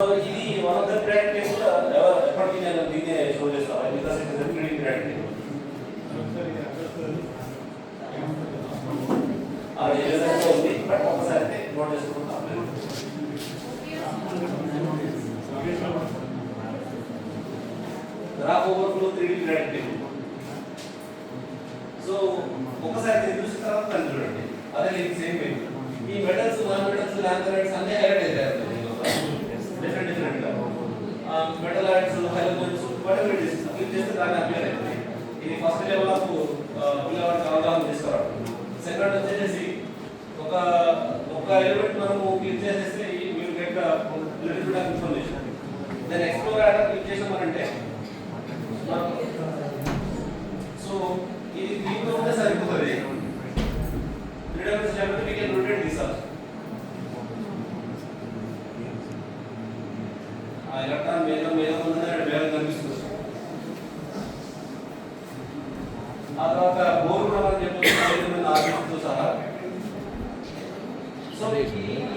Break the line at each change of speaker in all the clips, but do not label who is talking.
ఇది one of the practice ఎప్పటికీ నేను దీన్ని షో చేస్తాను because it is reading practice అది ఏదైతే ఉంది బట్ ఒకసారి నోట్ చేసుకుంటాం graph overflow 3D practice so ఒకసారి చూసిన తర్వాత దాన్ని చూడండి అదే ఇది సేమ్ వే ఈ మెటల్స్ నాన్ మెటల్స్ లాంథరైడ్స్ అన్ని హైలైట్ అవుతాయి different metal ions halogens whatever it is click చేస్తే దాన్ని అప్లై అవుతుంది ఇది ఫస్ట్ లెవెల్ ఆఫ్ పిల్లవాడికి అవగాహన తీసుకురావడం సెకండ్ వచ్చేసి ఒక ఎలిమెంట్ మనము క్లిక్ చేసేస్తే మీరు get little bit of information then explore order click చేసామంటే సో ఇది దీంట్లో ఉంటే సరిపోతుంది 3 dimensional geometry we can rotate this also electron వేగం ఉందని వేగం కనిపిస్తుంది ఆ తర్వాత బోర్ కూడా మనం చెప్పొచ్చు ఆర్బిట్తో సహా సో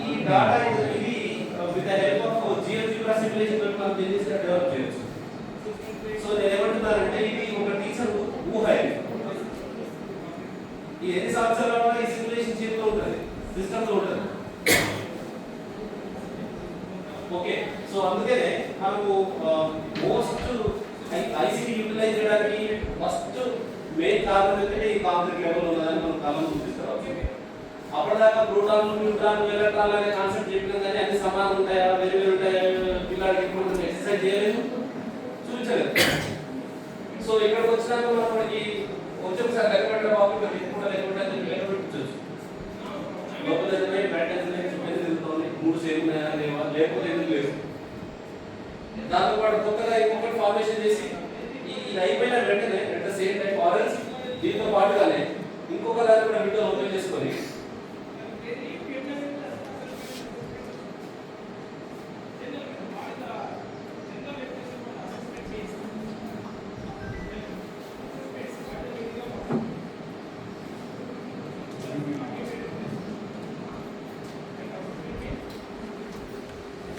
ఈ డాటా ఇది with the help of GeoGebra simulation మనం చేసి డెవలప్ చేయొచ్చు సో నేను ఏమంటున్నానంటే ఇది ఒక టీచర్ ఊహ ఈ ఎన్ని సంవత్సరాల ఈ సిమ్యులేషన్ చేస్తూ ఉంటుంది సిస్టమ్లో ఉంటుంది ఓకే సో అందుకనే మనకు మోస్ట్ ఐసీటీ యూటిలైజ్ చేయడానికి ఫస్ట్ మెయిన్ కారణం ఏంటంటే ఈ కాంక్రీట్ లెవెల్ ఉన్నదని మనం కళ్ళను చూపిస్తారు అప్పటిదాకా ప్రోటాన్లు న్యూట్రాన్లు ఎలక్ట్రాన్లు అనే కాన్సెప్ట్ చెప్పినాం కానీ అన్ని సమానం ఉంటాయా వేరు వేరు ఉంటాయా పిల్లలకి ఇప్పుడు ఎక్సర్సైజ్ చేయలేదు చూపించలేదు సో ఇక్కడికి వచ్చినాక మనకి వచ్చేసారి లెక్కపెట్టే బాబు కూడా లెక్కపెట్టే లెక్కపెట్టచ్చు లోపల తిరుగుతుంది 3 సేమ్ ఉన్నాయా లేవా లేకపోతే ఎందుకు లేవు దాంతో పాటు కొత్తగా ఇంకొకటి ఫార్మేషన్ చేసి ఇది అయిపోయిన వెంటనే at the same time orange దీంతో పాటుగానే ఇంకొక దాన్ని కూడా విండో ఓపెన్ చేసుకొని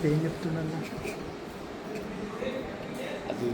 ఏం చెప్తున్నాను